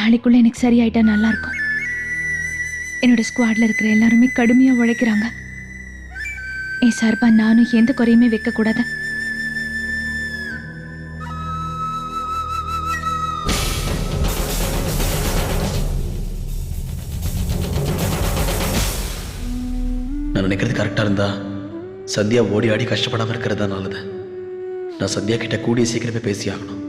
நாளைக்குள்ள எனக்கு சரியாயிட்டா நல்லா இருக்கும். என்னோட ஸ்குவாட்ல இருக்கிற எல்லாருமே கடுமையா உழைக்கிறாங்க. என் சார்பா நானும் எந்த குறையுமே வைக்க கூடாது. நான் நினைக்கிறது கரெக்டா இருந்தா சந்தியா ஓடி ஆடி கஷ்டப்படாம இருக்கிறது தான் நல்லது. நான் சந்தியா கிட்ட கூடிய சீக்கிரமே பேசி ஆகணும்.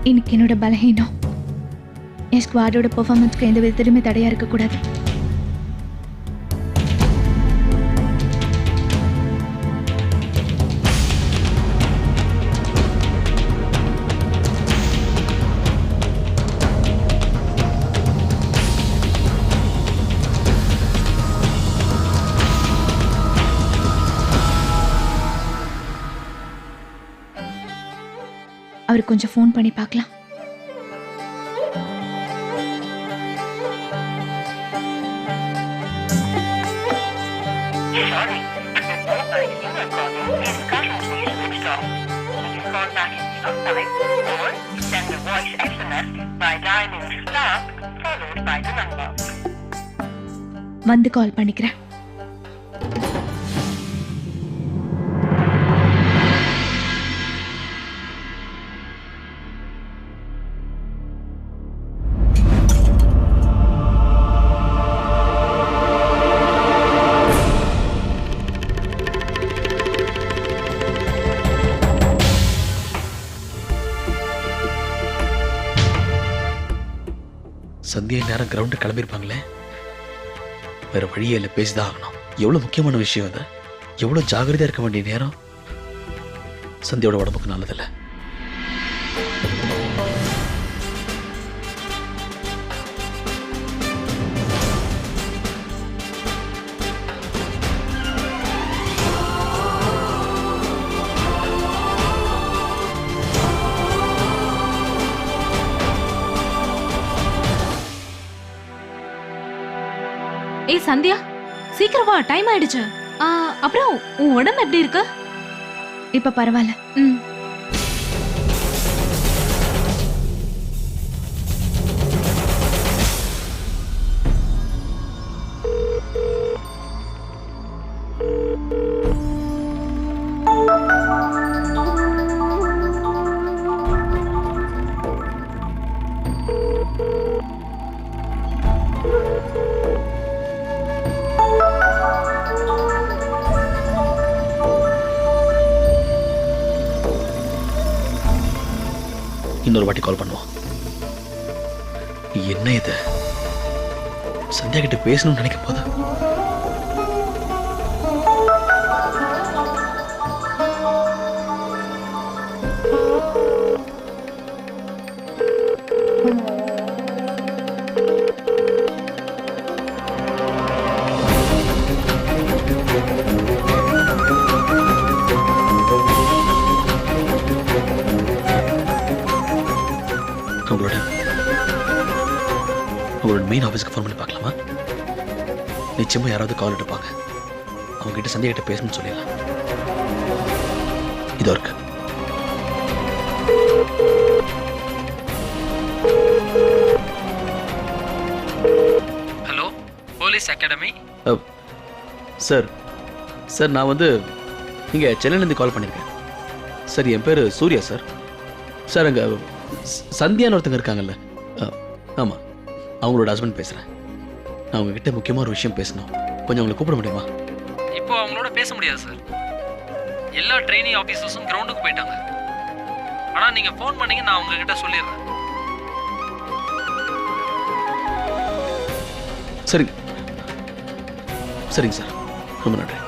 இன்னைக்கு என்னோட பலஹீனம் என் ஸ்குவாடோட பெர்ஃபார்மன்ஸ்க்கு எந்த விதத்திலுமே தடையா இருக்கக்கூடாது. அவருக்கு கொஞ்சம் ஃபோன் பண்ணி பார்க்கலாம். வந்து கால் பண்ணிக்கிறேன். சந்தியா நேரம் கிரவுண்டு கிளம்பியிருப்பாங்களே. வேற வழியே இல்லை, பேசிதான் ஆகணும். எவ்வளவு முக்கியமான விஷயம் அது. எவ்வளவு ஜாகிரதையா இருக்க வேண்டிய நேரம். சந்தியோட உடம்புக்கு நல்லதில்லை. ஏய் சந்தியா, சீக்கிரம் வா, டைம் ஆயிடுச்சு. அப்புறம் உன் உடம்பு எப்படி இருக்கு? இப்ப பரவாயில்ல. இன்னொரு வாட்டி கால் பண்ணுவோம். என்ன இது? சந்தியா கிட்ட பேசணும்னு நினைக்க போதா? உங்களோட மெயின் ஆஃபீஸ்க்கு ஃபோன் பண்ணி பார்க்கலாமா? நிச்சயமா யாராவது கால் எடுப்பாங்க. அவங்க கிட்ட சந்தியா கிட்ட பேசணும்னு சொல்லிடலாம். இதோ இருக்கு. Hello, police academy. Sir sir நான் வந்து இங்கே சென்னையிலேருந்து கால் பண்ணியிருக்கேன் சார். என் பேர் சூர்யா சார். சார் அங்கே சந்தியான்னு ஒருத்தங்க இருக்காங்கல்ல? ஆமாம், அவங்களோட ஹஸ்பண்ட் பேசுகிறேன். நான் உங்ககிட்ட முக்கியமான ஒரு விஷயம் பேசணும். கொஞ்சம் அவங்களை கூப்பிட முடியுமா? இப்போ அவங்களோட பேச முடியாது சார். எல்லா ட்ரைனிங் ஆஃபீஸர்ஸும் கிரவுண்டுக்கு போயிட்டாங்க. ஆனால் நீங்கள் ஃபோன் பண்ணீங்க, நான் உங்ககிட்ட சொல்லிடுறேன். சரிங்க சரிங்க சார், ரொம்ப நன்றி.